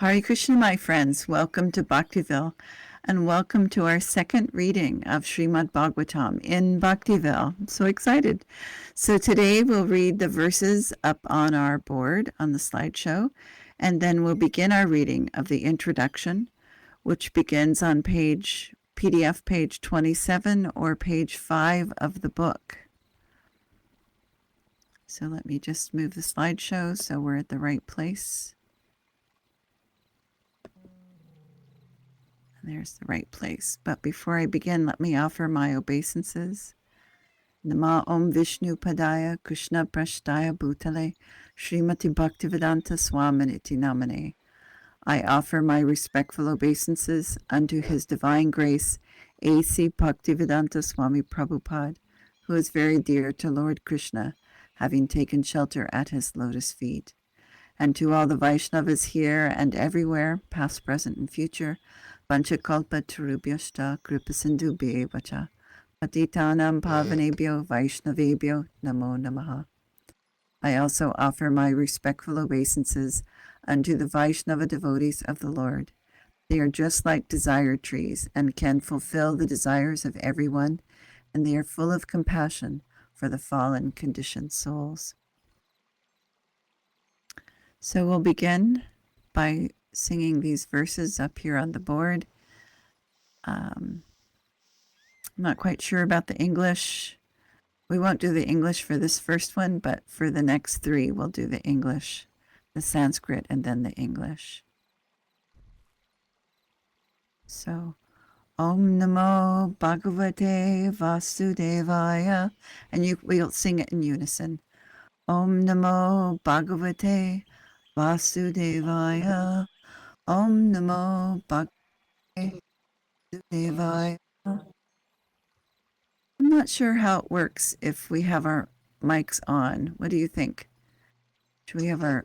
Hare Krishna, my friends. Welcome to Bhaktiville, and welcome to our second reading of Srimad Bhagavatam in Bhaktiville. I'm so excited. So today we'll read the verses up on our board on the slideshow, and then we'll begin our reading of the introduction, which begins on PDF page 27 or page 5 of the book. So let me just move the slideshow so we're at the right place. There's the right place. But before I begin, let me offer my obeisances. Nama Om Vishnu Padaya Krishna Prashtaya Bhutale Srimati Bhaktivedanta Swaminiti Namane. I offer my respectful obeisances unto His Divine Grace, A.C. Bhaktivedanta Swami Prabhupada, who is very dear to Lord Krishna, having taken shelter at his lotus feet. And to all the Vaishnavas here and everywhere, past, present, and future, Panchakalpa Tarubhyashta Kripasindhu Bhevacha Patitanam Pavanebhyo Vaishnavebhyo Namo Namaha. I also offer my respectful obeisances unto the Vaishnava devotees of the Lord. They are just like desire trees and can fulfill the desires of everyone, and they are full of compassion for the fallen conditioned souls. So we'll begin by singing these verses up here on the board. I'm not quite sure about the English. We won't do the English for this first one, but for the next three, we'll do the English, the Sanskrit, and then the English. So, Om Namo Bhagavate Vasudevaya, and we'll sing it in unison. Om Namo Bhagavate Vasudevaya. Om Namo Bhagavate Vasudevaya. I'm not sure how it works if we have our mics on. What do you think? Should we have our...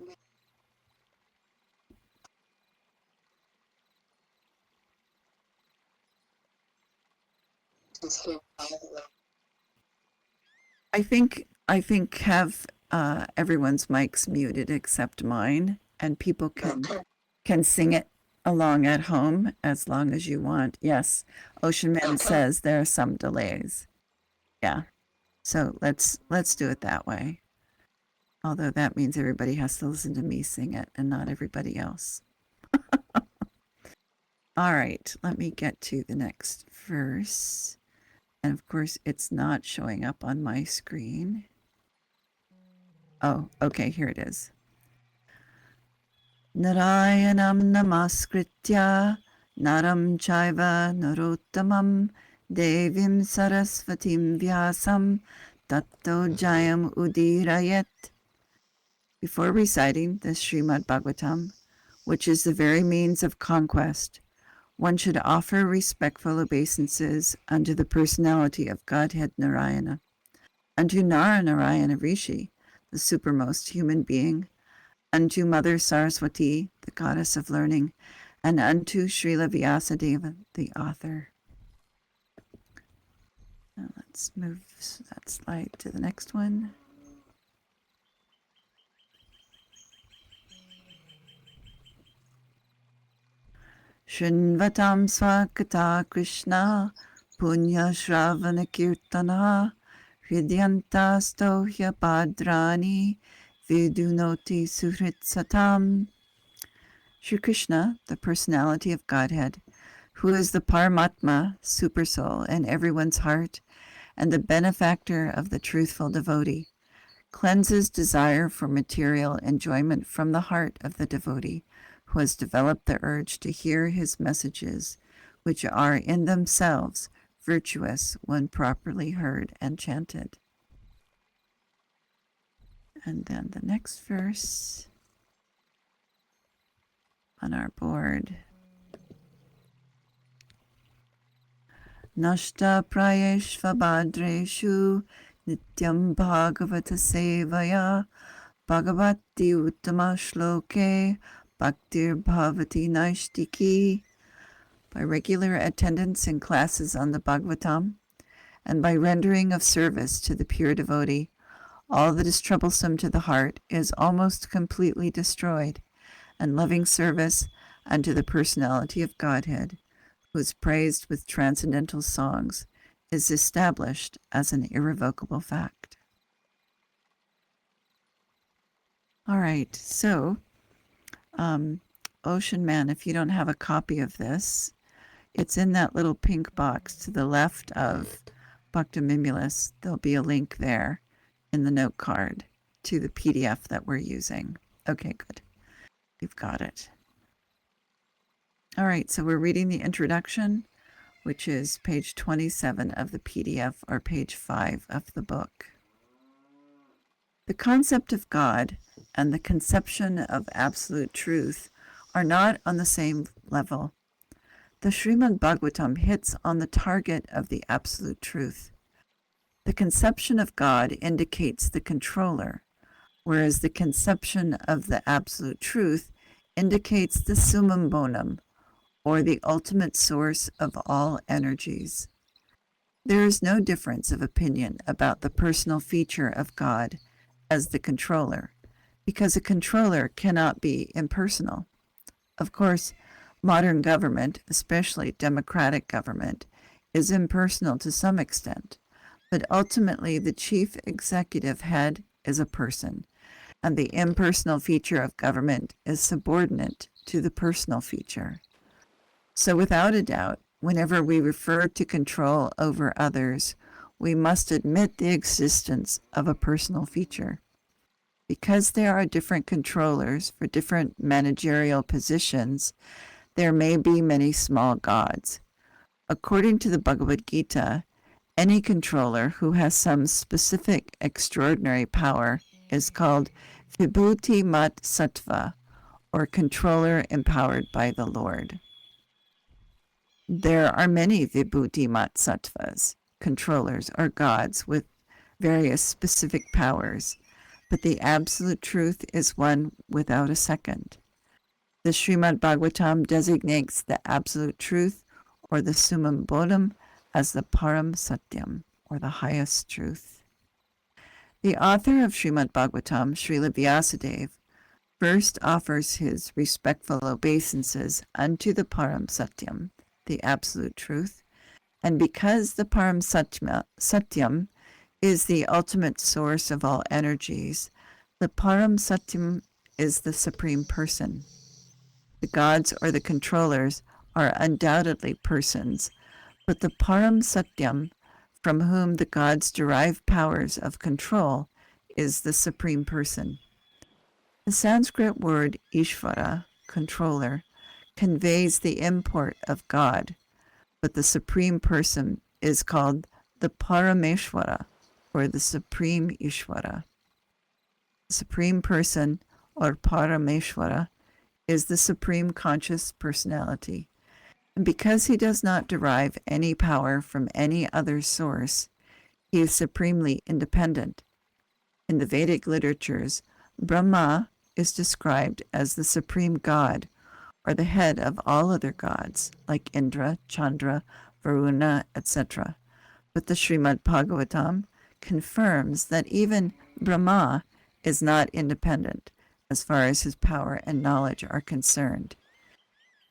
I think have everyone's mics muted except mine, and people can sing it along at home as long as you want. Yes, Ocean Man says there are some delays. Yeah, so let's do it that way. Although that means everybody has to listen to me sing it and not everybody else. All right, let me get to the next verse. And of course, it's not showing up on my screen. Oh, okay, here it is. Narayanam namaskritya naram chaiva narottamam devim sarasvatim vyasam tatto jayam udirayet. Before reciting the Srimad Bhagavatam, which is the very means of conquest, one should offer respectful obeisances unto the personality of Godhead Narayana, unto Narayana Rishi, the supermost human being, unto Mother Saraswati, the goddess of learning, and unto Srila Vyasadeva, the author. Now let's move that slide to the next one. Shinvatam Swakata Krishna Punya Shravana Kirtana Hridyanta Stohya Padrani Vidunoti Suhrit Satam. Shri Krishna, the personality of Godhead, who is the Paramatma, supersoul in everyone's heart, and the benefactor of the truthful devotee, cleanses desire for material enjoyment from the heart of the devotee, who has developed the urge to hear his messages, which are in themselves virtuous when properly heard and chanted. And then the next verse on our board. Nashta prayeshva bhadreshu nityam bhagavata sevaya bhagavati uttama shloke bhaktir bhavati naishtiki. By regular attendance in classes on the Bhagavatam, and by rendering of service to the pure devotee, all that is troublesome to the heart is almost completely destroyed, and loving service unto the personality of Godhead, who is praised with transcendental songs, is established as an irrevocable fact. All right, so Ocean Man, if you don't have a copy of this, it's in that little pink box to the left of Bhaktiville. There'll be a link there in the note card to the PDF that we're using. Okay, good. You've got it. All right, so we're reading the introduction, which is page 27 of the PDF or page 5 of the book. The concept of God and the conception of absolute truth are not on the same level. The Srimad Bhagavatam hits on the target of the absolute truth. The conception of God indicates the controller, whereas the conception of the absolute truth indicates the summum bonum, or the ultimate source of all energies. There is no difference of opinion about the personal feature of God as the controller, because a controller cannot be impersonal. Of course, modern government, especially democratic government, is impersonal to some extent, but ultimately the chief executive head is a person, and the impersonal feature of government is subordinate to the personal feature. So without a doubt, whenever we refer to control over others, we must admit the existence of a personal feature. Because there are different controllers for different managerial positions, there may be many small gods. According to the Bhagavad Gita, any controller who has some specific extraordinary power is called Vibhuti Mat Sattva, or controller empowered by the Lord. There are many Vibhuti Mat Sattvas, controllers or gods with various specific powers, but the absolute truth is one without a second. The Srimad Bhagavatam designates the absolute truth or the summum bonum as the Param Satyam, or the highest truth. The author of Srimad Bhagavatam, Srila Vyasadeva, first offers his respectful obeisances unto the Param Satyam, the absolute truth, and because the Param Satyam is the ultimate source of all energies, the Param Satyam is the Supreme Person. The gods or the controllers are undoubtedly persons, but the Param Satyam, from whom the gods derive powers of control, is the Supreme Person. The Sanskrit word Ishvara, controller, conveys the import of God, but the Supreme Person is called the Parameshvara, or the Supreme Ishvara. The Supreme Person, or Parameshvara, is the Supreme Conscious Personality, and because he does not derive any power from any other source, he is supremely independent. In the Vedic literatures, Brahma is described as the supreme god, or the head of all other gods, like Indra, Chandra, Varuna, etc. But the Srimad Bhagavatam confirms that even Brahma is not independent as far as his power and knowledge are concerned.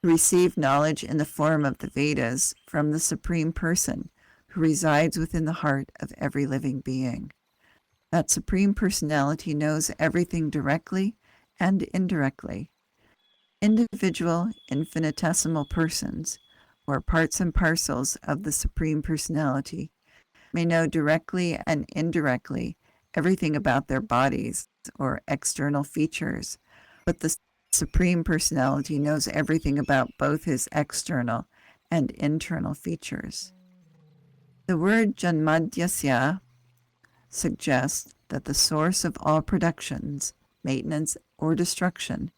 He received knowledge in the form of the Vedas from the Supreme Person who resides within the heart of every living being. That Supreme Personality knows everything directly and indirectly. Individual infinitesimal persons, or parts and parcels of the Supreme Personality, may know directly and indirectly everything about their bodies or external features, but the Supreme Personality knows everything about both his external and internal features. The word Janmadyasya suggests that the source of all productions, maintenance, or destruction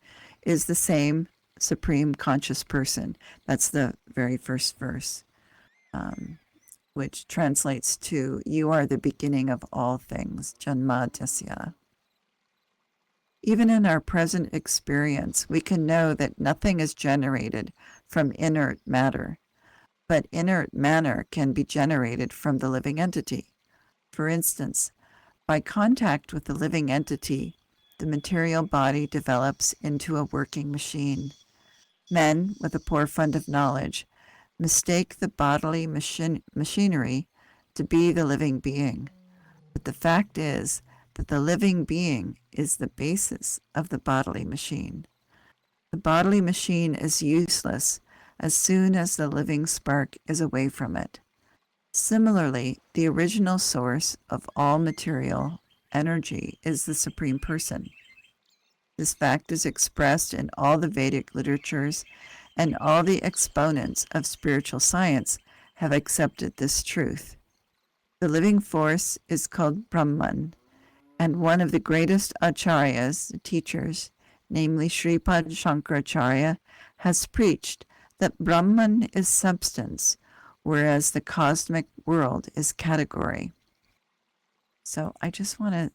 is the same Supreme Conscious Person. That's the very first verse, which translates to, "You are the beginning of all things," Janmadyasya. Even in our present experience, we can know that nothing is generated from inert matter, but inert matter can be generated from the living entity. For instance, by contact with the living entity, the material body develops into a working machine. Men, with a poor fund of knowledge, mistake the bodily machinery to be the living being. But the fact is that the living being is the basis of the bodily machine. The bodily machine is useless as soon as the living spark is away from it. Similarly, the original source of all material energy is the Supreme Person. This fact is expressed in all the Vedic literatures, and all the exponents of spiritual science have accepted this truth. The living force is called Brahman, and one of the greatest acharyas, teachers, namely Sripad Shankaracharya, has preached that Brahman is substance, whereas the cosmic world is category. So I just want to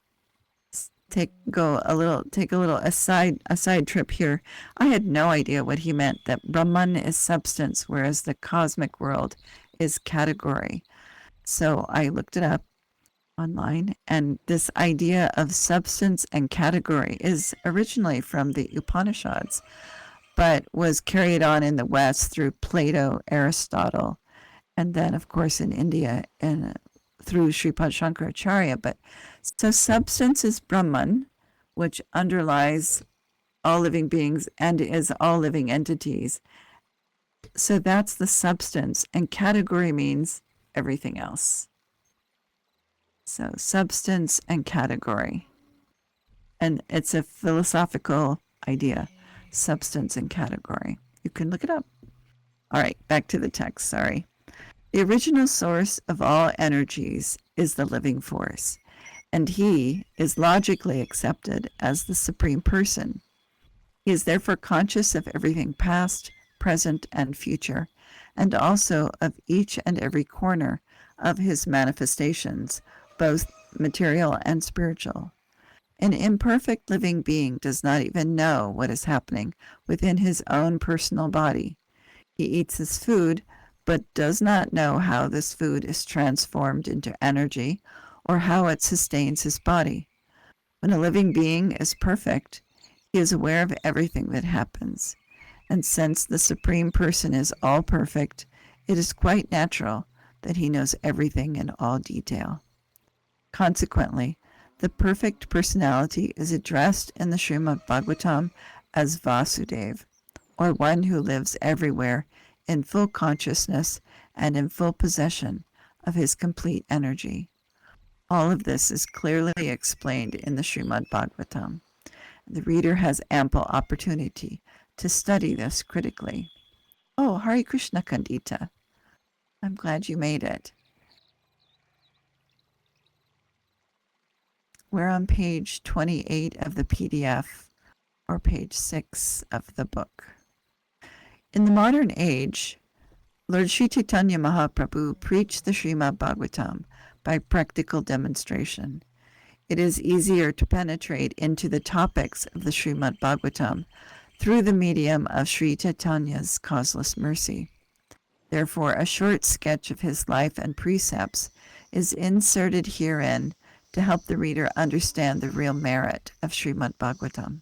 take a little aside trip here. I had no idea what he meant, that Brahman is substance, whereas the cosmic world is category. So I looked it up online, and this idea of substance and category is originally from the Upanishads, but was carried on in the West through Plato, Aristotle, and then, of course, in India and through Sripad Shankaracharya. But so substance is Brahman, which underlies all living beings and is all living entities. So that's the substance, and category means everything else. So substance and category. And it's a philosophical idea, substance and category. You can look it up. All right, back to the text, sorry. The original source of all energies is the living force, and he is logically accepted as the Supreme Person. He is therefore conscious of everything past, present, and future, and also of each and every corner of his manifestations, both material and spiritual. An imperfect living being does not even know what is happening within his own personal body. He eats his food, but does not know how this food is transformed into energy or how it sustains his body. When a living being is perfect, he is aware of everything that happens. And since the Supreme Person is all perfect, it is quite natural that he knows everything in all detail. Consequently, the perfect personality is addressed in the Srimad Bhagavatam as Vasudev, or one who lives everywhere in full consciousness and in full possession of his complete energy. All of this is clearly explained in the Srimad Bhagavatam. The reader has ample opportunity to study this critically. Oh, Hare Krishna, Kandita. I'm glad you made it. We're on page 28 of the PDF, or page 6 of the book. In the modern age, Lord Sri Chaitanya Mahaprabhu preached the Srimad Bhagavatam by practical demonstration. It is easier to penetrate into the topics of the Srimad Bhagavatam through the medium of Sri Chaitanya's causeless mercy. Therefore, a short sketch of his life and precepts is inserted herein to help the reader understand the real merit of Srimad Bhagavatam.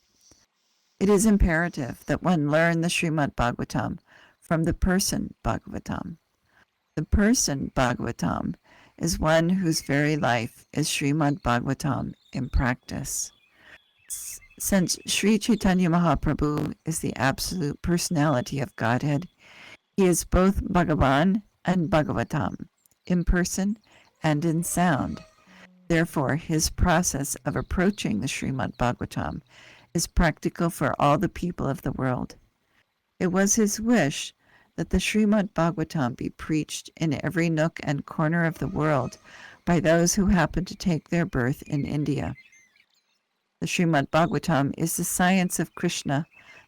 It is imperative that one learn the Srimad Bhagavatam from the person Bhagavatam. The person Bhagavatam is one whose very life is Srimad Bhagavatam in practice. Since Sri Chaitanya Mahaprabhu is the absolute personality of Godhead, he is both Bhagavan and Bhagavatam, in person and in sound. Therefore, his process of approaching the Srimad Bhagavatam is practical for all the people of the world. It was his wish that the Srimad Bhagavatam be preached in every nook and corner of the world by those who happen to take their birth in India. The Srimad Bhagavatam is the science of Krishna,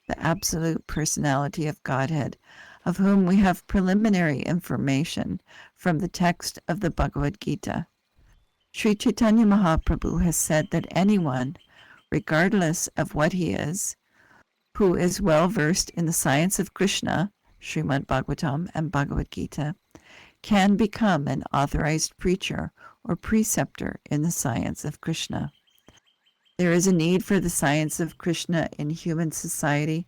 the absolute personality of Godhead, of whom we have preliminary information from the text of the Bhagavad Gita. Sri Chaitanya Mahaprabhu has said that anyone, regardless of what he is, who is well versed in the science of Krishna, Srimad Bhagavatam and Bhagavad Gita, can become an authorized preacher or preceptor in the science of Krishna. There is a need for the science of Krishna in human society,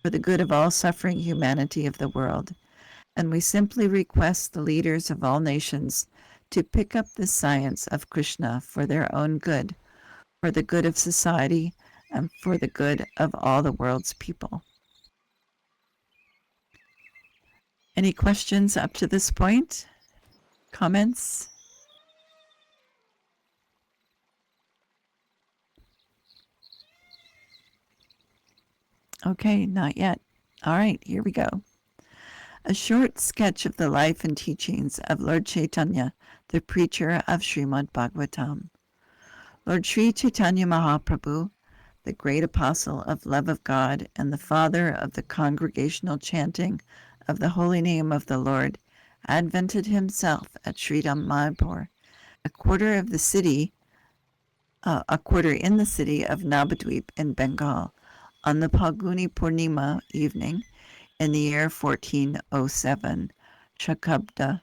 for the good of all suffering humanity of the world, and we simply request the leaders of all nations to pick up the science of Krishna for their own good, for the good of society, and for the good of all the world's people. Any questions up to this point? Comments? Okay, not yet. All right, here we go. A short sketch of the life and teachings of Lord Chaitanya, the preacher of Srimad Bhagavatam. Lord Sri Chaitanya Mahaprabhu, the great apostle of love of God and the father of the congregational chanting of the holy name of the Lord, advented himself at Sridham Mayapur, a quarter in the city of Navadvip in Bengal, on the Phalguni Purnima evening in the year 1407, Shakabda,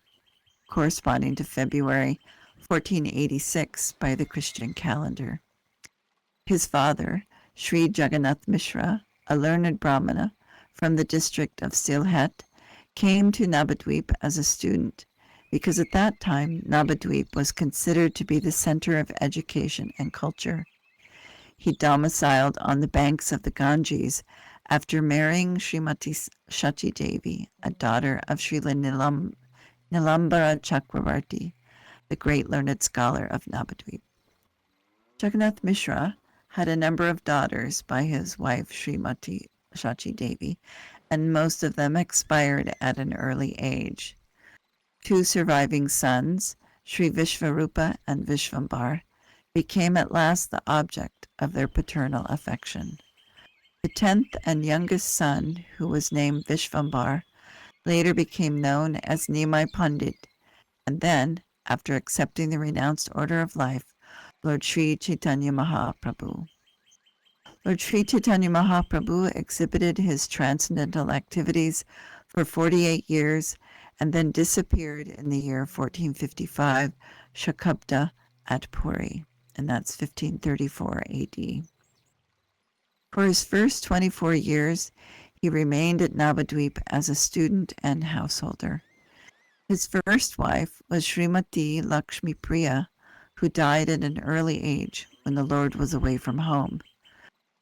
corresponding to February 1486 by the Christian calendar. His father, Sri Jagannath Mishra, a learned Brahmana from the district of Sylhet, came to Navadvip as a student, because at that time Navadvip was considered to be the center of education and culture. He domiciled on the banks of the Ganges after marrying Srimati Shachi Devi, a daughter of Srila Nilambara Chakravarti, the great learned scholar of Navadvip. Jagannath Mishra had a number of daughters by his wife Srimati Shachi Devi, and most of them expired at an early age. Two surviving sons, Sri Vishvarupa and Vishvambar, became at last the object of their paternal affection. The 10th and youngest son, who was named Vishvambar, later became known as Nimai Pandit, and then, after accepting the renounced order of life, Lord Sri Chaitanya Mahaprabhu. Lord Sri Chaitanya Mahaprabhu exhibited his transcendental activities for 48 years and then disappeared in the year 1455, Shakabda, at Puri, and that's 1534 AD. For his first 24 years, he remained at Navadvip as a student and householder. His first wife was Srimati Lakshmi Priya, who died at an early age when the Lord was away from home.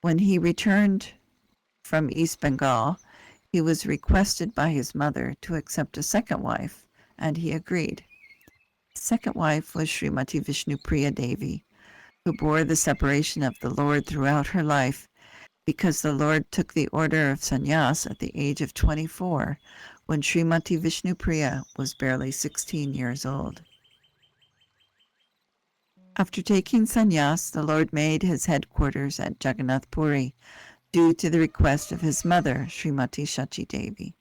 When he returned from East Bengal, he was requested by his mother to accept a second wife, and he agreed. His second wife was Srimati Vishnupriya Devi, who bore the separation of the Lord throughout her life, because the Lord took the order of sannyas at the age of 24, when Srimati Vishnupriya was barely 16 years old. After taking sannyas, the Lord made his headquarters at Jagannath Puri, due to the request of his mother, Srimati Shachi Devi.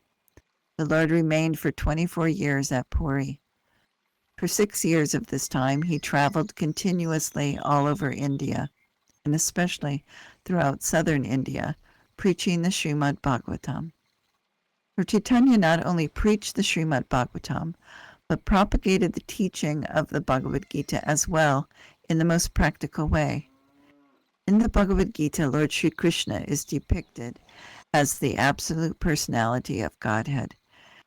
The Lord remained for 24 years at Puri. For 6 years of this time, he traveled continuously all over India, and especially throughout southern India, preaching the Srimad Bhagavatam. Lord Chaitanya not only preached the Srimad Bhagavatam, but propagated the teaching of the Bhagavad Gita as well in the most practical way. In the Bhagavad Gita, Lord Sri Krishna is depicted as the absolute personality of Godhead,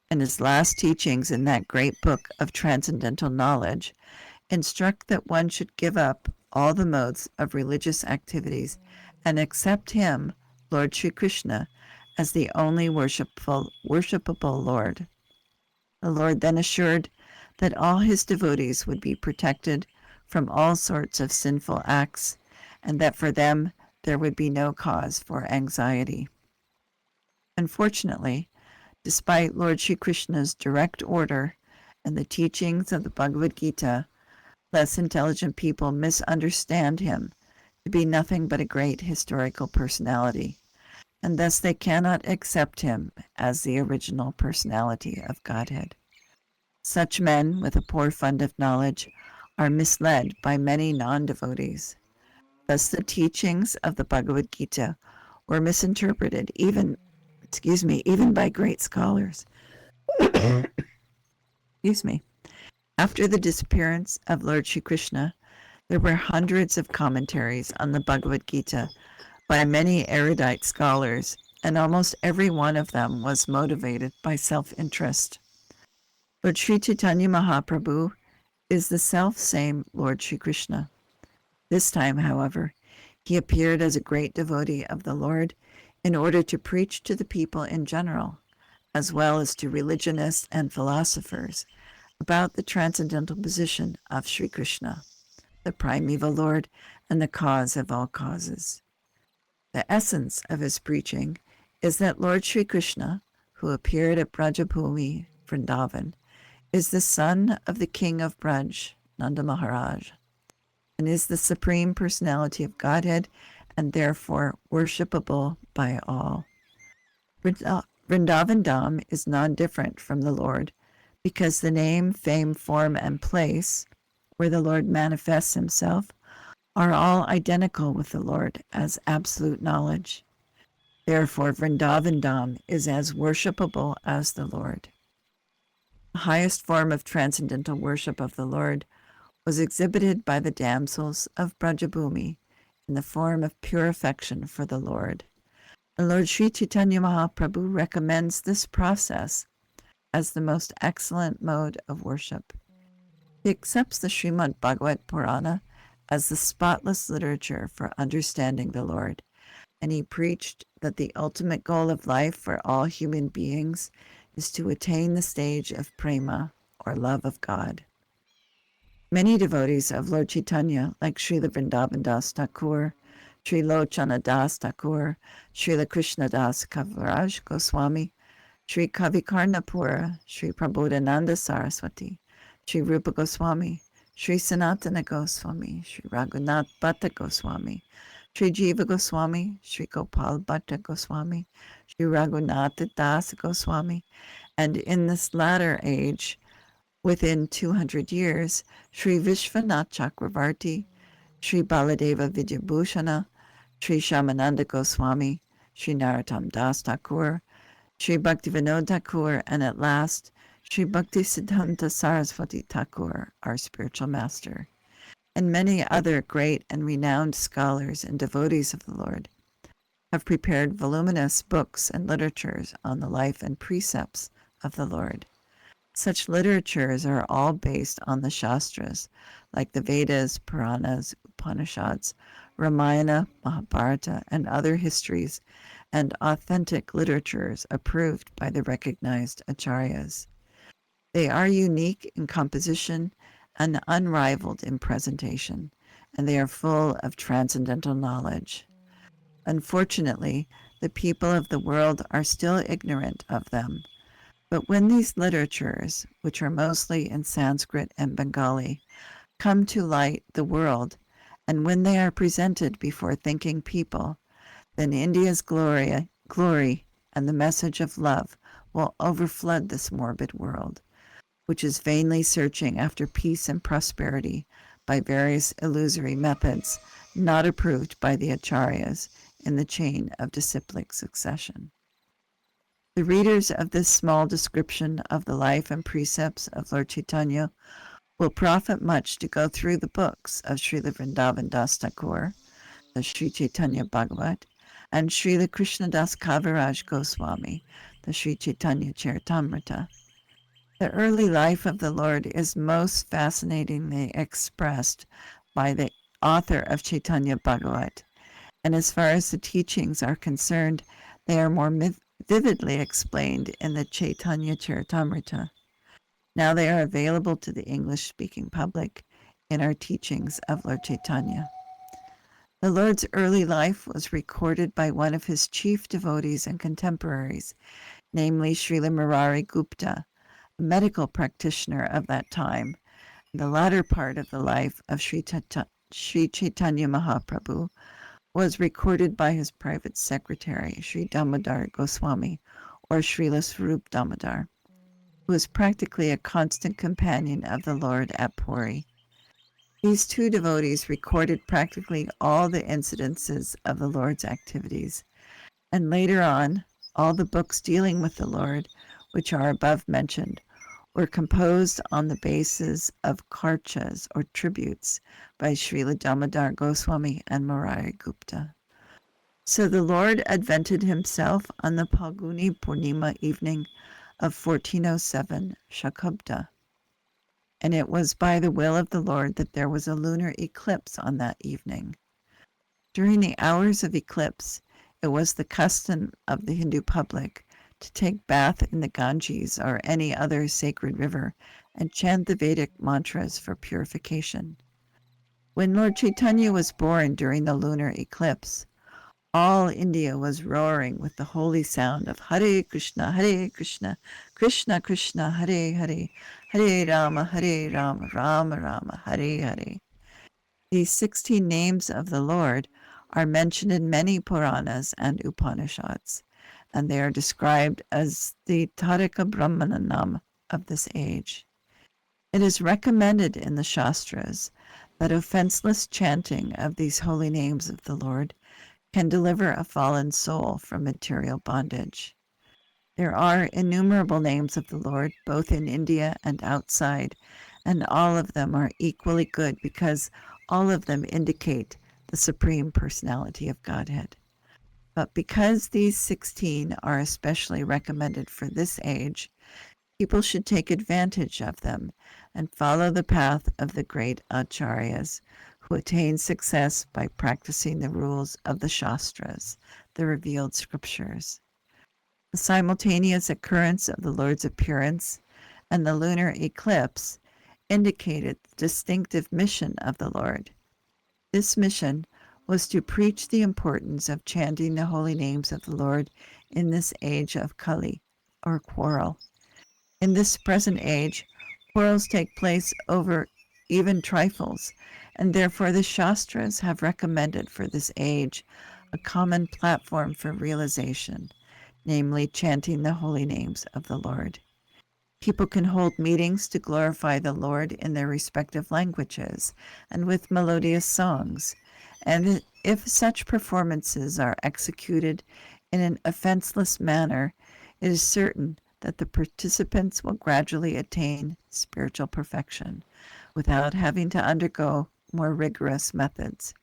and his last teachings in that great book of transcendental knowledge instruct that one should give up all the modes of religious activities and accept him, Lord Sri Krishna, as the only worshipable Lord. The Lord then assured that all his devotees would be protected from all sorts of sinful acts, and that for them there would be no cause for anxiety. Unfortunately, despite Lord Sri Krishna's direct order and the teachings of the Bhagavad Gita, less intelligent people misunderstand him to be nothing but a great historical personality, and thus they cannot accept him as the original personality of Godhead. Such men with a poor fund of knowledge are misled by many non-devotees. Thus the teachings of the Bhagavad Gita were misinterpreted even by great scholars. After the disappearance of Lord Sri Krishna, there were hundreds of commentaries on the Bhagavad Gita by many erudite scholars, and almost every one of them was motivated by self-interest. Lord Sri Chaitanya Mahaprabhu is the self-same Lord Sri Krishna. This time, however, he appeared as a great devotee of the Lord in order to preach to the people in general, as well as to religionists and philosophers, about the transcendental position of Sri Krishna, the primeval Lord and the cause of all causes. The essence of his preaching is that Lord Sri Krishna, who appeared at Brajabhumi, Vrindavan, is the son of the king of Braj, Nanda Maharaj, and is the supreme personality of Godhead and therefore worshipable by all. Vrindavan Dham is non-different from the Lord because the name, fame, form, and place where the Lord manifests himself are all identical with the Lord as absolute knowledge. Therefore, Vrindavan Dham is as worshipable as the Lord. The highest form of transcendental worship of the Lord was exhibited by the damsels of Brajabhumi in the form of pure affection for the Lord. And Lord Sri Chaitanya Mahaprabhu recommends this process as the most excellent mode of worship. He accepts the Srimad Bhagavatam Purana as the spotless literature for understanding the Lord, and he preached that the ultimate goal of life for all human beings is to attain the stage of prema, or love of God. Many devotees of Lord Chaitanya, like Srila Vrindavan Das Thakur, Sri Lochana Das Thakur, Srila Krishna Das Kaviraj Goswami, Sri Kavikarnapura, Sri Prabodhananda Saraswati, Sri Rupa Goswami, Sri Sanatana Goswami, Sri Raghunath Bhatta Goswami, Sri Jiva Goswami, Sri Gopal Bhatta Goswami, Sri Raghunath Das Goswami, and in this latter age, within 200 years, Sri Vishwanath Chakravarti, Sri Baladeva Vidyabhushana, Sri Shamananda Goswami, Sri Narottam Das Thakur, Sri Bhaktivinoda Thakur, and at last, Sri Bhaktisiddhanta Saraswati Thakur, our spiritual master, and many other great and renowned scholars and devotees of the Lord have prepared voluminous books and literatures on the life and precepts of the Lord. Such literatures are all based on the Shastras, like the Vedas, Puranas, Upanishads, Ramayana, Mahabharata, and other histories, and authentic literatures approved by the recognized acharyas. They are unique in composition and unrivaled in presentation, and they are full of transcendental knowledge. Unfortunately, the people of the world are still ignorant of them. But when these literatures, which are mostly in Sanskrit and Bengali, come to light the world, and when they are presented before thinking people, then India's glory and the message of love will overflood this morbid world, which is vainly searching after peace and prosperity by various illusory methods not approved by the acharyas in the chain of disciplic succession. The readers of this small description of the life and precepts of Lord Chaitanya will profit much to go through the books of Srila Vrindavan Das Thakur, the Sri Chaitanya Bhagavat, and Srila Krishna Das Kaviraj Goswami, the Sri Chaitanya Charitamrita. The early life of the Lord is most fascinatingly expressed by the author of Chaitanya Bhagavat, and as far as the teachings are concerned, they are more vividly explained in the Chaitanya Charitamrita. Now they are available to the English-speaking public in our teachings of Lord Chaitanya. The Lord's early life was recorded by one of his chief devotees and contemporaries, namely Srila Murari Gupta, a medical practitioner of that time. The latter part of the life of Sri Chaitanya Mahaprabhu was recorded by his private secretary, Sri Damodar Goswami, or Srila Swarup Damodar, who was practically a constant companion of the Lord at Puri. These two devotees recorded practically all the incidences of the Lord's activities, and later on, all the books dealing with the Lord, which are above mentioned, were composed on the basis of karchas or tributes by Srila Damodar Goswami and Murari Gupta. So the Lord advented himself on the Phalguni Purnima evening of 1407 Shakabda. And it was by the will of the Lord that there was a lunar eclipse on that evening. During the hours of eclipse, it was the custom of the Hindu public to take bath in the Ganges or any other sacred river and chant the Vedic mantras for purification. When Lord Chaitanya was born during the lunar eclipse, all India was roaring with the holy sound of Hare Krishna, Krishna Krishna, Hare Hare, Hare Rama, Rama Rama, Hare Hare. These 16 names of the Lord are mentioned in many Puranas and Upanishads, and they are described as the Tarika Brahmanam of this age. It is recommended in the Shastras that offenseless chanting of these holy names of the Lord can deliver a fallen soul from material bondage. There are innumerable names of the Lord, both in India and outside, and all of them are equally good because all of them indicate the Supreme Personality of Godhead. But because these 16 are especially recommended for this age, people should take advantage of them and follow the path of the great acharyas who attain success by practicing the rules of the Shastras, the revealed scriptures. The simultaneous occurrence of the Lord's appearance and the lunar eclipse indicated the distinctive mission of the Lord. This mission was to preach the importance of chanting the holy names of the Lord in this age of Kali, or quarrel. In this present age, quarrels take place over even trifles, and therefore the Shastras have recommended for this age a common platform for realization, namely chanting the holy names of the Lord. People can hold meetings to glorify the Lord in their respective languages and with melodious songs, and if such performances are executed in an offenseless manner, it is certain that the participants will gradually attain spiritual perfection without having to undergo more rigorous methods.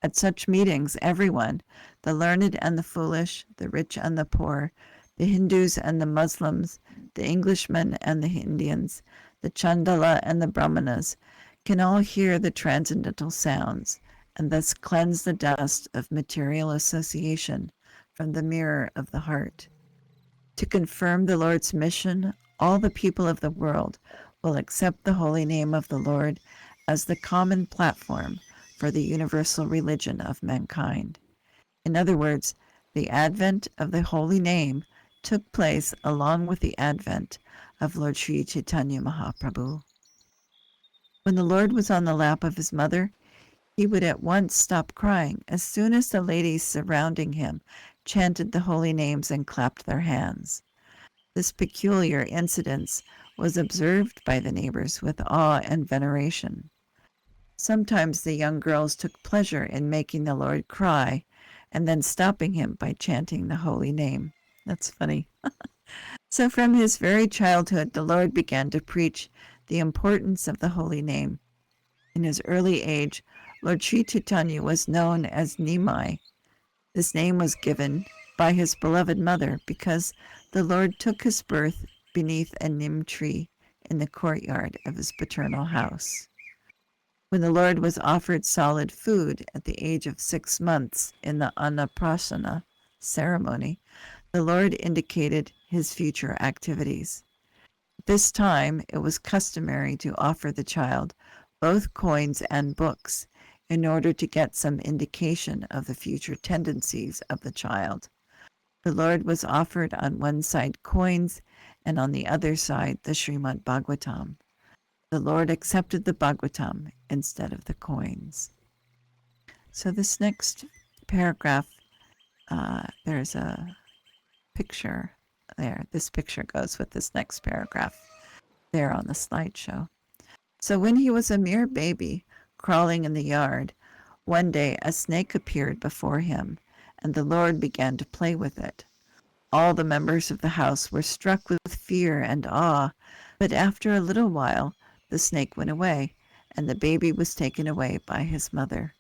At such meetings, everyone, the learned and the foolish, the rich and the poor, the Hindus and the Muslims, the Englishmen and the Indians, the Chandala and the Brahmanas, can all hear the transcendental sounds and thus cleanse the dust of material association from the mirror of the heart. To confirm the Lord's mission, all the people of the world will accept the holy name of the Lord as the common platform for the universal religion of mankind. In other words, the advent of the holy name took place along with the advent of Lord Sri Chaitanya Mahaprabhu. When the Lord was on the lap of his mother, he would at once stop crying as soon as the ladies surrounding him chanted the holy names and clapped their hands. This peculiar incident was observed by the neighbors with awe and veneration. Sometimes the young girls took pleasure in making the Lord cry and then stopping him by chanting the holy name. That's funny. So from his very childhood, the Lord began to preach the importance of the holy name. In his early age, Lord Sri Chaitanya was known as Nimai. This name was given by his beloved mother because the Lord took his birth beneath a nim tree in the courtyard of his paternal house. When the Lord was offered solid food at the age of 6 months in the Annaprasana ceremony, the Lord indicated his future activities. At this time, it was customary to offer the child both coins and books in order to get some indication of the future tendencies of the child. The Lord was offered on one side coins and on the other side the Srimad Bhagavatam. The Lord accepted the Bhagavatam instead of the coins. So this next paragraph, there's a picture there. This picture goes with this next paragraph there on the slideshow. So when he was a mere baby, crawling in the yard, one day a snake appeared before him, and the Lord began to play with it. All the members of the house were struck with fear and awe, but after a little while the snake went away, and the baby was taken away by his mother.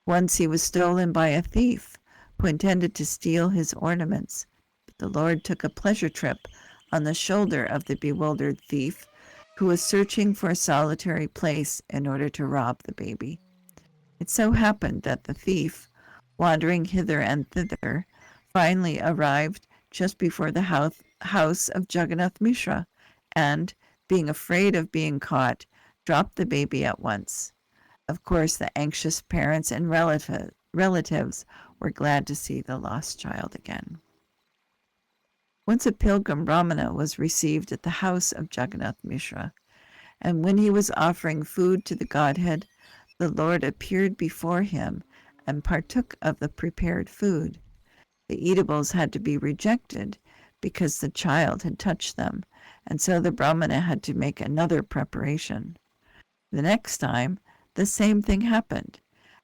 Once he was stolen by a thief, who intended to steal his ornaments. But the Lord took a pleasure trip on the shoulder of the bewildered thief, who was searching for a solitary place in order to rob the baby. It so happened that the thief, wandering hither and thither, finally arrived just before the house of Jagannath Mishra, and, being afraid of being caught, dropped the baby at once. Of course, the anxious parents and relatives were glad to see the lost child again. Once a pilgrim Brahmana was received at the house of Jagannath Mishra, and when he was offering food to the Godhead, the Lord appeared before him and partook of the prepared food. The eatables had to be rejected because the child had touched them, and so the Brahmana had to make another preparation. The next time, the same thing happened,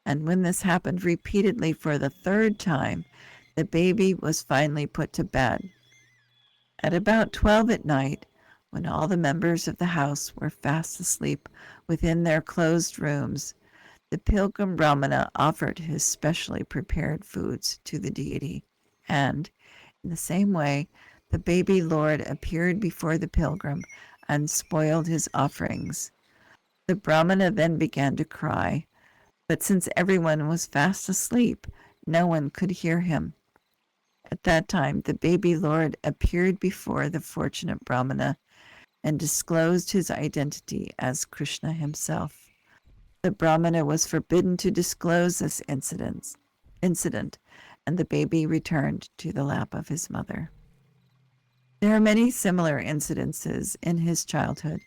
and when this happened repeatedly for the third time, the baby was finally put to bed. At about 12 at night, when all the members of the house were fast asleep within their closed rooms, the pilgrim Brahmana offered his specially prepared foods to the deity, and, in the same way, the baby Lord appeared before the pilgrim and spoiled his offerings. The Brahmana then began to cry, but since everyone was fast asleep, no one could hear him. At that time, the baby Lord appeared before the fortunate Brahmana and disclosed his identity as Krishna himself. The Brahmana was forbidden to disclose this incident, and the baby returned to the lap of his mother. There are many similar incidences in his childhood.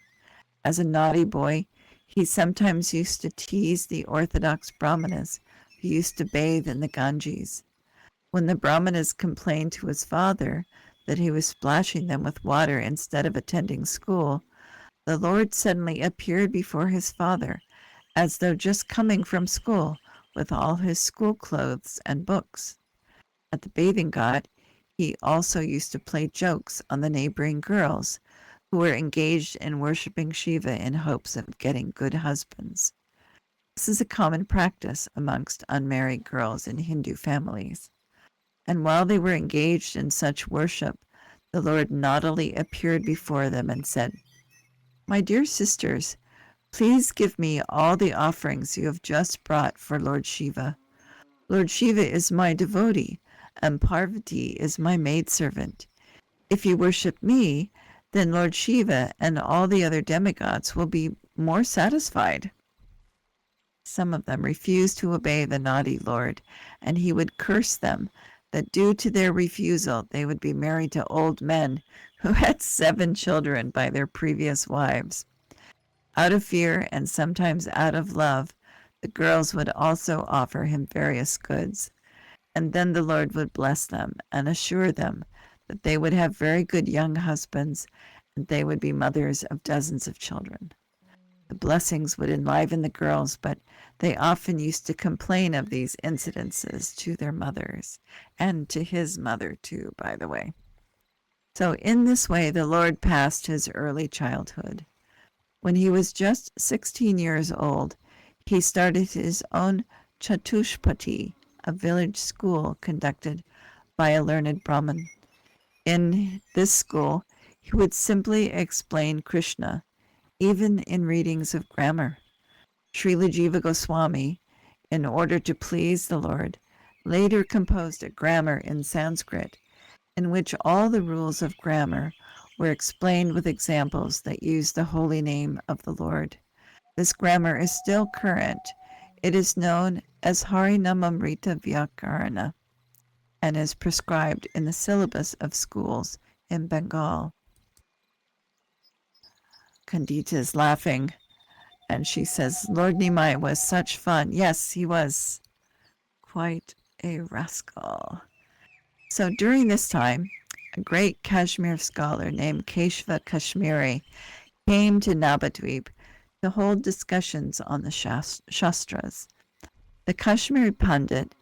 As a naughty boy, he sometimes used to tease the orthodox Brahmanas who used to bathe in the Ganges. When the Brahmanas complained to his father that he was splashing them with water instead of attending school, the Lord suddenly appeared before his father, as though just coming from school with all his school clothes and books. At the bathing ghat, he also used to play jokes on the neighboring girls who were engaged in worshiping Shiva in hopes of getting good husbands. This is a common practice amongst unmarried girls in Hindu families. And while they were engaged in such worship, the Lord naughtily appeared before them and said, "My dear sisters, please give me all the offerings you have just brought for Lord Shiva. Lord Shiva is my devotee, and Parvati is my maidservant. If you worship me, then Lord Shiva and all the other demigods will be more satisfied." Some of them refused to obey the naughty Lord, and he would curse them that due to their refusal they would be married to old men who had 7 children by their previous wives. Out of fear and sometimes out of love, the girls would also offer him various goods, and then the Lord would bless them and assure them that they would have very good young husbands and they would be mothers of dozens of children. The blessings would enliven the girls, but they often used to complain of these incidences to their mothers, and to his mother too, by the way. So in this way, the Lord passed his early childhood. When he was just 16 years old, he started his own Chatushpati, a village school conducted by a learned Brahmin. In this school, he would simply explain Krishna, even in readings of grammar. Srila Jiva Goswami, in order to please the Lord, later composed a grammar in Sanskrit, in which all the rules of grammar were explained with examples that use the holy name of the Lord. This grammar is still current. It is known as Harinamamrita Vyakarana and is prescribed in the syllabus of schools in Bengal. Kandita is laughing, and she says, Lord Nimai was such fun. Yes, he was quite a rascal. So during this time, a great Kashmir scholar named Keshava Kashmiri came to Navadvip to hold discussions on the Shastras. The Kashmiri Pandit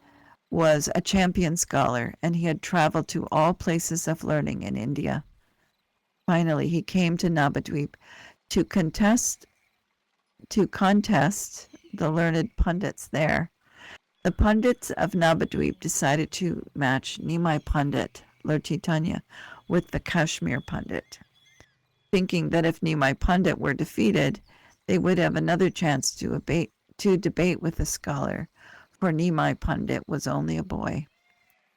was a champion scholar, and he had traveled to all places of learning in India. Finally, he came to Navadvip to contest the learned pundits there. The Pandits of Navadvip decided to match Nimai Pandit, Lord Chaitanya, with the Kashmir Pandit, thinking that if Nimai Pandit were defeated, they would have another chance to debate with the scholar, for Nimai Pandit was only a boy.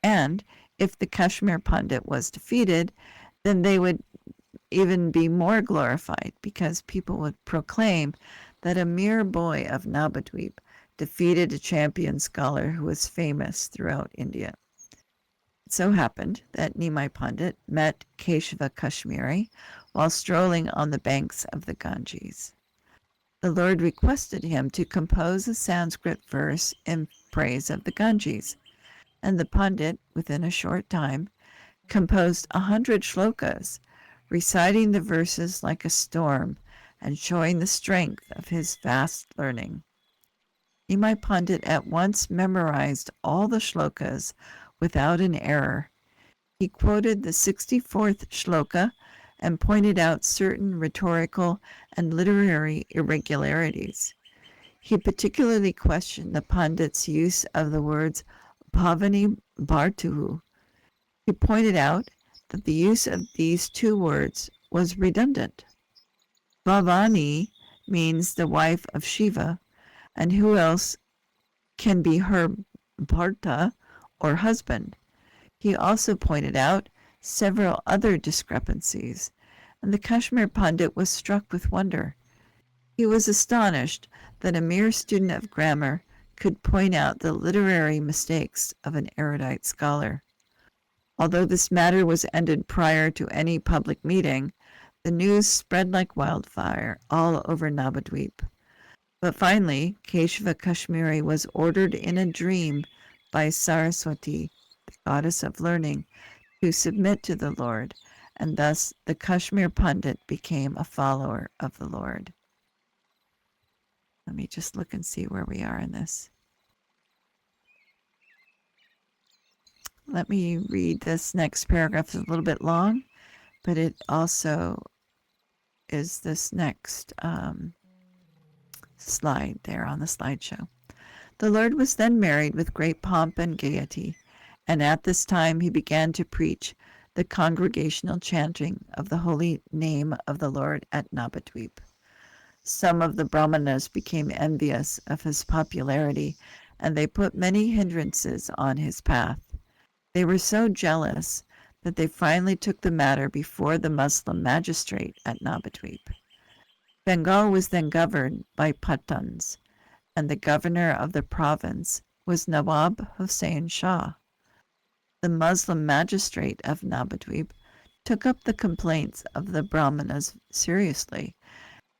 And if the Kashmir Pandit was defeated, then they would even be more glorified, because people would proclaim that a mere boy of Navadvip defeated a champion scholar who was famous throughout India. It so happened that Nimai Pandit met Keshava Kashmiri while strolling on the banks of the Ganges. The Lord requested him to compose a Sanskrit verse in praise of the Ganges, and the Pandit, within a short time, composed 100 shlokas, reciting the verses like a storm and showing the strength of his vast learning. Nimai Pandit at once memorized all the shlokas without an error. He quoted the 64th shloka and pointed out certain rhetorical and literary irregularities. He particularly questioned the Pandit's use of the words Bhavani Bhartuhu. He pointed out that the use of these two words was redundant. Bhavani means the wife of Shiva, and who else can be her bharta or husband? He also pointed out several other discrepancies, and the Kashmir Pandit was struck with wonder. He was astonished that a mere student of grammar could point out the literary mistakes of an erudite scholar. Although this matter was ended prior to any public meeting, the news spread like wildfire all over Navadvip. But finally, Keshava Kashmiri was ordered in a dream by Saraswati, the goddess of learning, to submit to the Lord, and thus the Kashmir Pandit became a follower of the Lord. Let me just look and see where we are in this. Let me read this next paragraph. It's a little bit long, but it also is this next slide there on the slideshow. The Lord was then married with great pomp and gaiety, and at this time he began to preach the congregational chanting of the holy name of the Lord at Navadvip. Some of the Brahmanas became envious of his popularity, and they put many hindrances on his path. They were so jealous that they finally took the matter before the Muslim magistrate at Navadvip. Bengal was then governed by Pathans, and the governor of the province was Nawab Hussain Shah. The Muslim magistrate of Navadvip took up the complaints of the Brahmanas seriously,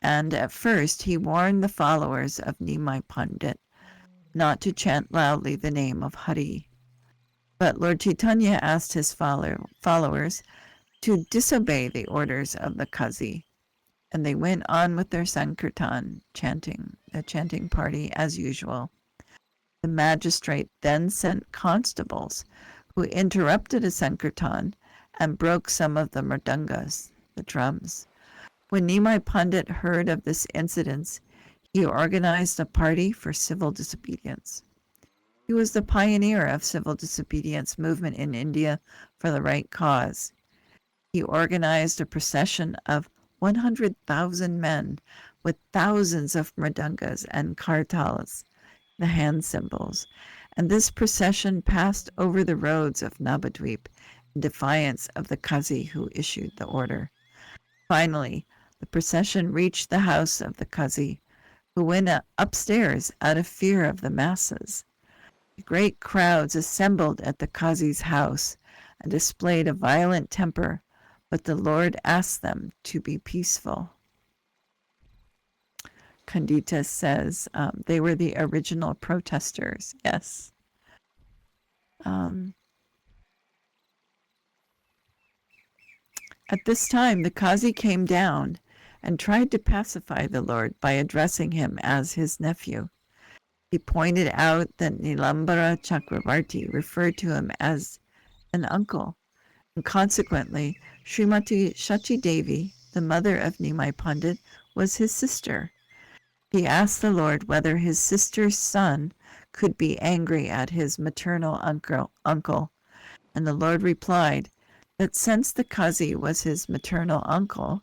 and at first he warned the followers of Nimai Pandit not to chant loudly the name of Hari. But Lord Chaitanya asked his followers to disobey the orders of the Qazi, and they went on with their Sankirtan the chanting party as usual. The magistrate then sent constables who interrupted a Sankirtan and broke some of the mridangas, the drums. When Nimai Pandit heard of this incident, he organized a party for civil disobedience. He was the pioneer of civil disobedience movement in India for the right cause. He organized a procession of 100,000 men with thousands of mridangas and kartals, the hand cymbals, and this procession passed over the roads of Navadvip in defiance of the Qazi who issued the order. Finally, the procession reached the house of the Qazi, who went upstairs out of fear of the masses. The great crowds assembled at the Qazi's house and displayed a violent temper, but the Lord asked them to be peaceful. Kandita says they were the original protesters. Yes. At this time, the Qazi came down and tried to pacify the Lord by addressing him as his nephew. He pointed out that Nilambara Chakravarti referred to him as an uncle, and consequently, Srimati Shachi Devi, the mother of Nimai Pandit, was his sister. He asked the Lord whether his sister's son could be angry at his maternal uncle, and the Lord replied that since the Kazi was his maternal uncle,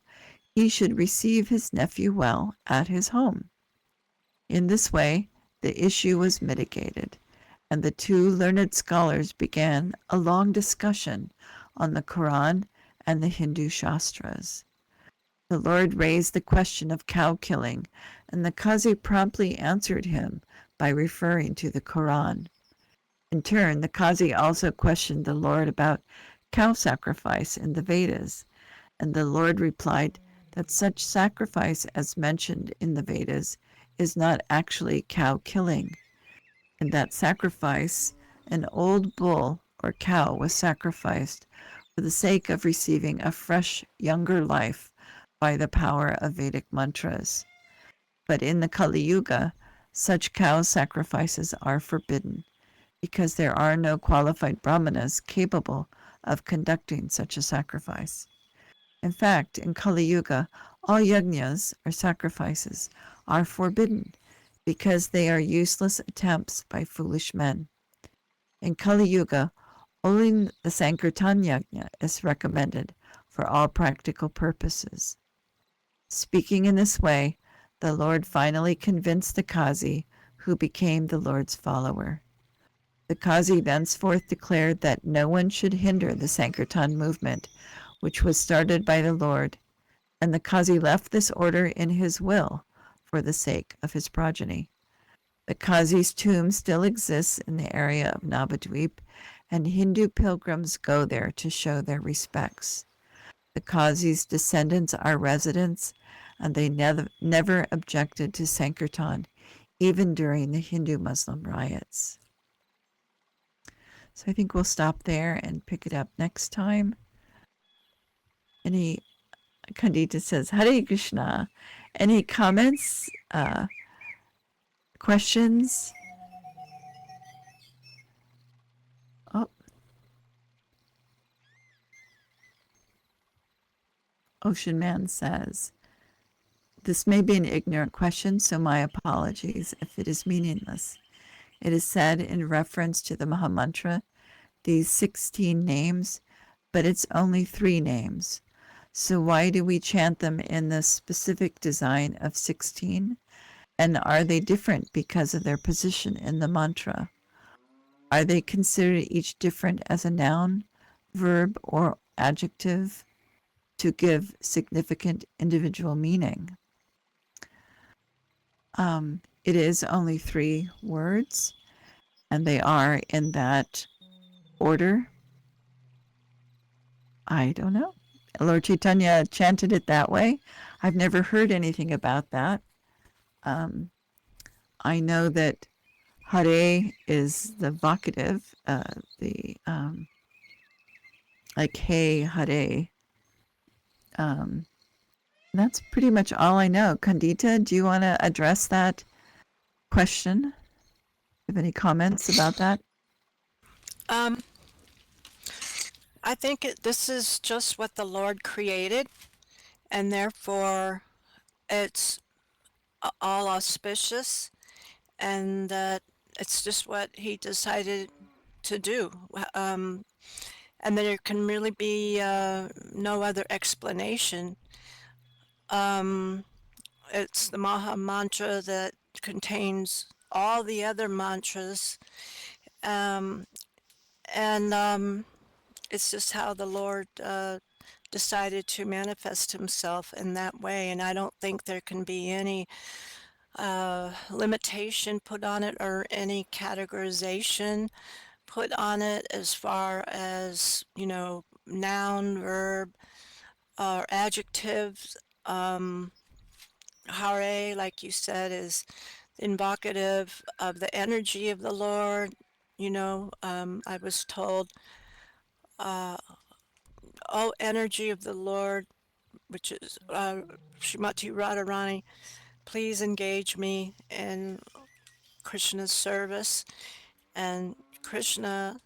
he should receive his nephew well at his home. In this way, the issue was mitigated, and the two learned scholars began a long discussion on the Quran and the Hindu Shastras. The Lord raised the question of cow killing, and the Qazi promptly answered him by referring to the Quran. In turn, the Qazi also questioned the Lord about cow sacrifice in the Vedas, and the Lord replied that such sacrifice as mentioned in the Vedas is not actually cow killing. In that sacrifice, an old bull or cow was sacrificed for the sake of receiving a fresh, younger life by the power of Vedic mantras. But in the Kali Yuga, such cow sacrifices are forbidden because there are no qualified brahmanas capable of conducting such a sacrifice. In fact, in Kali Yuga, all yajnas, or sacrifices, are forbidden because they are useless attempts by foolish men. In Kali Yuga, only the Sankirtan Yajna is recommended for all practical purposes. Speaking in this way, the Lord finally convinced the Qazi, who became the Lord's follower. The Qazi thenceforth declared that no one should hinder the Sankirtan movement, which was started by the Lord, and the Qazi left this order in his will for the sake of his progeny. The Qazi's tomb still exists in the area of Navadvip, and Hindu pilgrims go there to show their respects. The Qazi's descendants are residents, and they never objected to Sankirtan, even during the Hindu-Muslim riots. So I think we'll stop there and pick it up next time. Kandita says, Hare Krishna. Any comments, questions? Oh. Ocean Man says, this may be an ignorant question, so my apologies if it is meaningless. It is said in reference to the Mahamantra, these 16 names, but it's only 3 names. So why do we chant them in the specific design of 16? And are they different because of their position in the mantra? Are they considered each different as a noun, verb, or adjective to give significant individual meaning? It is only 3 words, and they are in that order. I don't know. Lord Chaitanya chanted it that way. I've never heard anything about that. I know that Hare is the vocative, like Hey Hare. That's pretty much all I know. Kandita, do you want to address that question? Have any comments about that? I think this is just what the Lord created, and therefore it's all auspicious, and that it's just what He decided to do. And there can really be no other explanation. It's the Maha Mantra that contains all the other mantras, and it's just how the Lord decided to manifest himself in that way. And I don't think there can be any limitation put on it or any categorization put on it as far as, noun, verb, or adjectives. Hare, like you said, is invocative of the energy of the Lord. I was told, oh, energy of the Lord, which is Srimati Radharani, please engage me in Krishna's service. And Krishna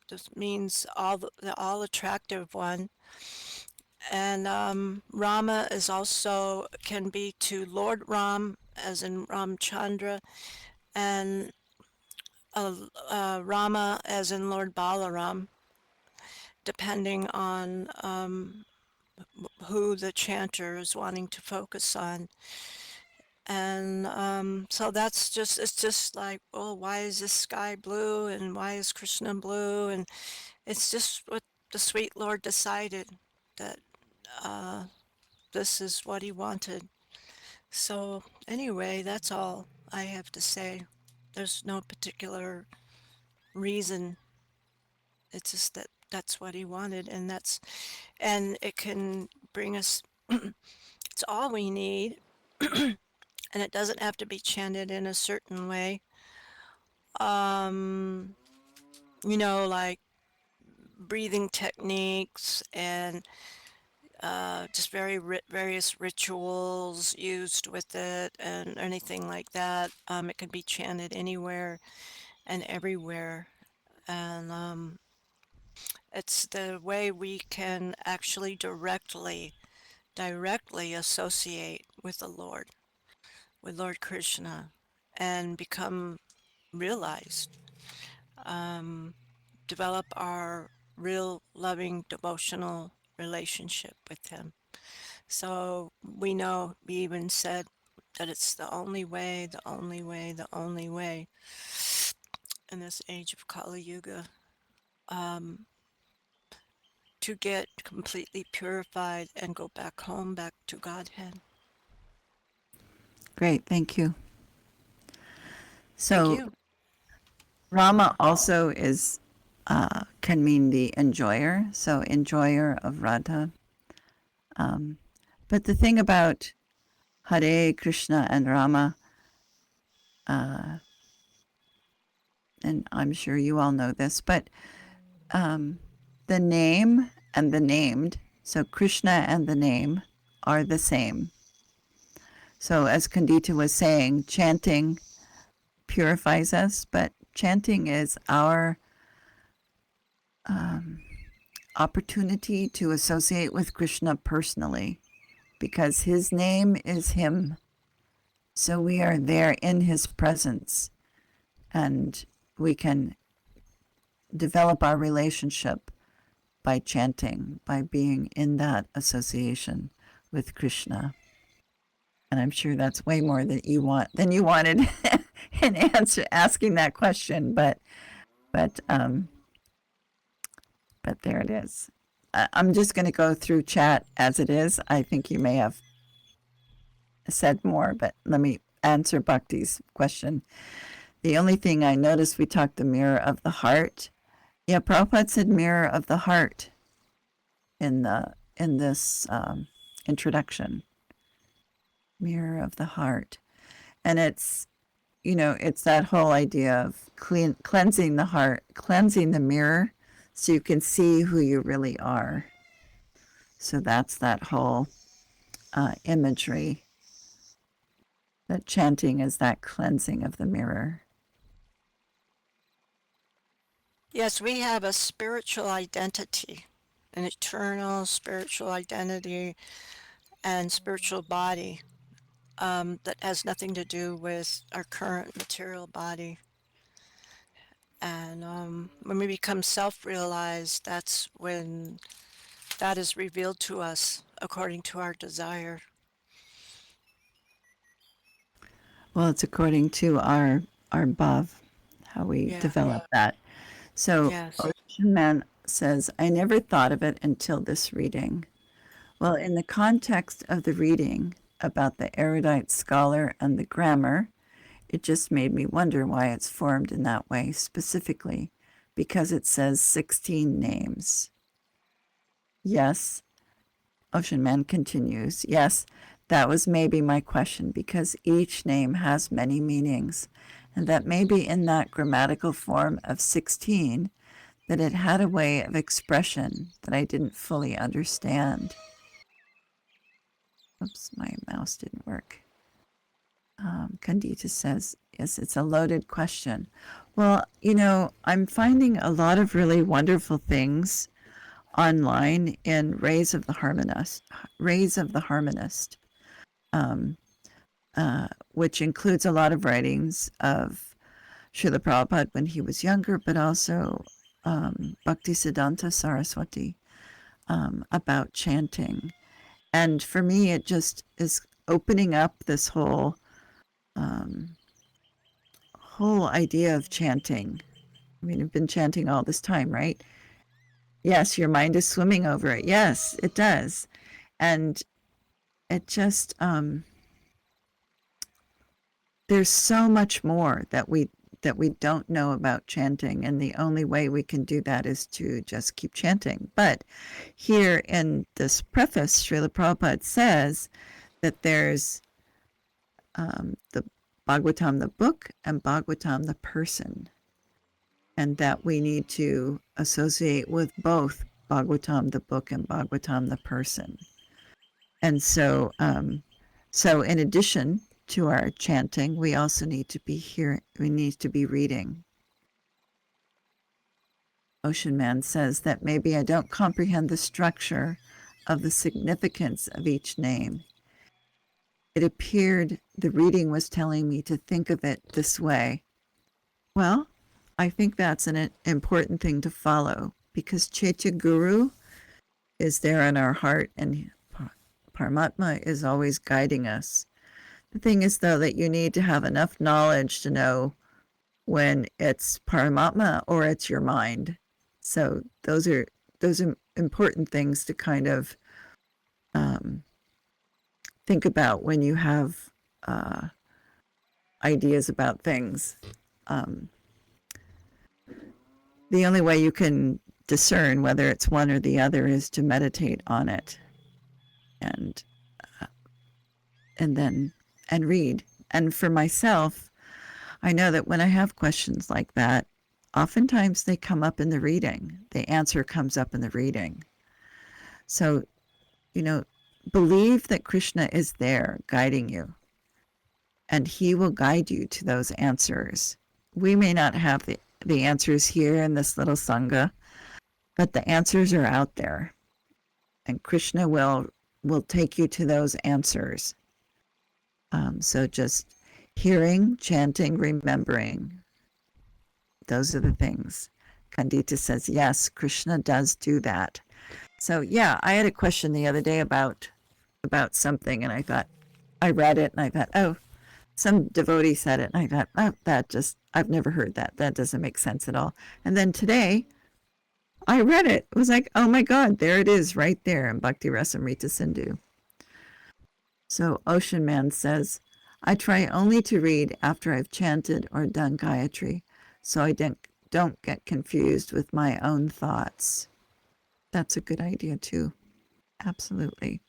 just means the all attractive one. And Rama is also can be to Lord Ram, as in Ramchandra, and Rama as in Lord Balaram, depending on who the chanter is wanting to focus on. And so that's just, it's just like, well, why is this sky blue and why is Krishna blue? And it's just what the sweet Lord decided that this is what he wanted. So, anyway, that's all I have to say. There's no particular reason. It's just that that's what he wanted, and and it can bring us, it's all we need, and it doesn't have to be chanted in a certain way. Um, like breathing techniques and just various rituals used with it and anything like that. It can be chanted anywhere and everywhere. And it's the way we can actually directly associate with the Lord, with Lord Krishna, and become realized, develop our real loving devotional relationship with Him. So we know, we even said that it's the only way, the only way, the only way in this age of Kali Yuga, to get completely purified and go back home, back to Godhead. Great, thank you. Thank So you. Rama also is can mean the enjoyer, so enjoyer of Radha. But the thing about Hare Krishna and Rama, and I'm sure you all know this, but the name and the named, so Krishna and the name, are the same. So as Kandita was saying, chanting purifies us, but chanting is our opportunity to associate with Krishna personally because his name is him. So we are there in his presence and we can develop our relationship by chanting, by being in that association with Krishna. And I'm sure that's way more than you wanted in answer asking that question, but but there it is. I'm just going to go through chat as it is. I think you may have said more, but let me answer Bhakti's question. The only thing I noticed, we talked the mirror of the heart. Yeah, Prabhupada said mirror of the heart in this introduction. Mirror of the heart, and it's that whole idea of cleansing the heart, cleansing the mirror, so you can see who you really are. So that's that whole imagery. That chanting is that cleansing of the mirror. Yes, we have a spiritual identity, an eternal spiritual identity and spiritual body, that has nothing to do with our current material body. And when we become self realized, that's when that is revealed to us according to our desire. Well, it's according to our bhav, how we Yeah. develop that. So Yes. Ocean Man says, I never thought of it until this reading. Well, in the context of the reading about the erudite scholar and the grammar, it just made me wonder why it's formed in that way specifically, because it says 16 names. Yes, Ocean Man continues. Yes, that was maybe my question, because each name has many meanings, and that maybe in that grammatical form of 16, that it had a way of expression that I didn't fully understand. Oops, my mouse didn't work. Candita says, yes, it's a loaded question. Well, I'm finding a lot of really wonderful things online in Rays of the Harmonist, which includes a lot of writings of Srila Prabhupada when he was younger, but also Bhaktisiddhanta Saraswati about chanting. And for me, it just is opening up this whole idea of chanting. I mean, I've been chanting all this time, right? Yes, your mind is swimming over it. Yes, it does. And it just, there's so much more that we don't know about chanting, and the only way we can do that is to just keep chanting. But here in this preface, Srila Prabhupada says that there's the Bhagavatam the book and Bhagavatam the person, and that we need to associate with both Bhagavatam the book and Bhagavatam the person. And so in addition to our chanting, we also need to be reading. Ocean Man says that maybe I don't comprehend the structure of the significance of each name. It appeared the reading was telling me to think of it this way. Well, I think that's an important thing to follow, because Chaitya Guru is there in our heart, and Paramatma is always guiding us. The thing is, though, that you need to have enough knowledge to know when it's Paramatma or it's your mind. So those are important things to kind of think about when you have ideas about things. The only way you can discern whether it's one or the other is to meditate on it, and read. And for myself, I know that when I have questions like that, oftentimes they come up in the reading. The answer comes up in the reading. So, believe that Krishna is there guiding you, and he will guide you to those answers. We may not have the answers here in this little sangha, but the answers are out there, and Krishna will take you to those answers. So just hearing, chanting, remembering, those are the things. Kandita says, yes, Krishna does do that. So yeah, I had a question the other day about something, and I read it, and I thought, oh, some devotee said it, and I thought, oh, I've never heard that. That doesn't make sense at all. And then today, I read it. It was like, oh my God, there it is right there in Bhakti Rasamrita Sindhu. So Ocean Man says, I try only to read after I've chanted or done Gayatri, so I don't get confused with my own thoughts. That's a good idea too. Absolutely.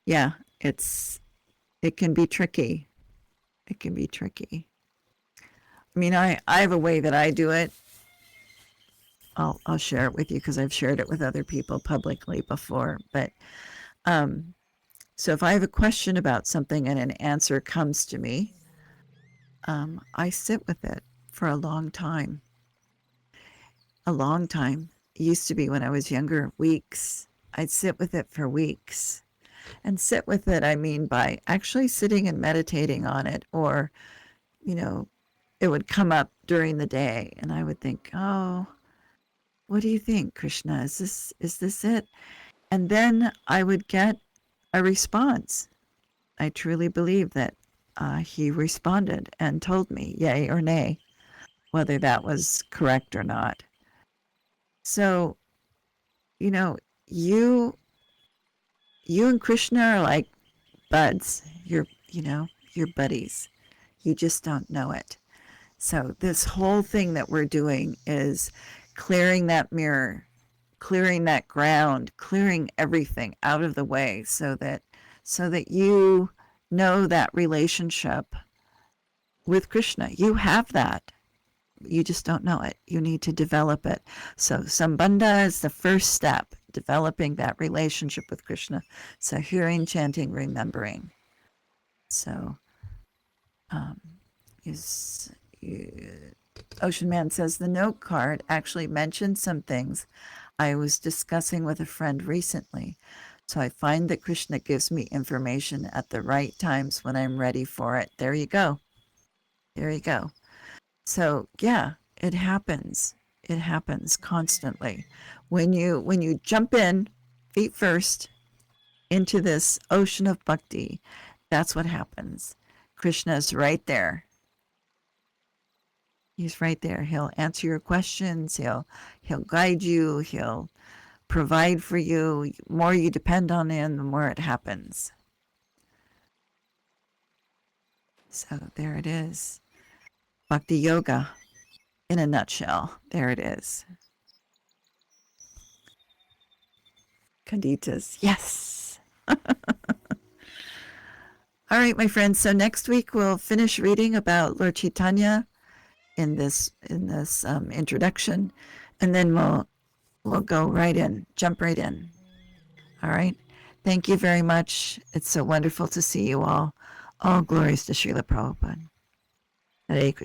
Yeah, it can be tricky. It can be tricky. I mean, I have a way that I do it. I'll share it with you because I've shared it with other people publicly before. But so if I have a question about something and an answer comes to me, I sit with it for a long time. A long time. It used to be when I was younger, weeks. I'd sit with it for weeks. And sit with it, I mean by actually sitting and meditating on it, or, it would come up during the day and I would think, oh, what do you think, Krishna? Is this it? And then I would get a response. I truly believe that he responded and told me yay or nay, whether that was correct or not. So, you and Krishna are like buds. You're buddies. You just don't know it. So this whole thing that we're doing is clearing that mirror, clearing that ground, clearing everything out of the way so that you know that relationship with Krishna. You have that. You just don't know it. You need to develop it. So Sambandha is the first step, developing that relationship with Krishna. So hearing, chanting, remembering. So Ocean Man says the note card actually mentioned some things I was discussing with a friend recently. So I find that Krishna gives me information at the right times when I'm ready for it. There you go. There you go. So yeah, it happens. It happens constantly. When you jump in feet first into this ocean of bhakti, that's what happens. Krishna's right there. He's right there. He'll answer your questions. He'll guide you. He'll provide for you. The more you depend on him, the more it happens. So there it is. Bhakti yoga in a nutshell. There it is. Kanditas. Yes. All right, my friends. So next week we'll finish reading about Lord Chaitanya in this introduction, and then we'll go right in, jump right in. All right. Thank you very much. It's so wonderful to see you all. All glories to Srila Prabhupada. Hare Krishna.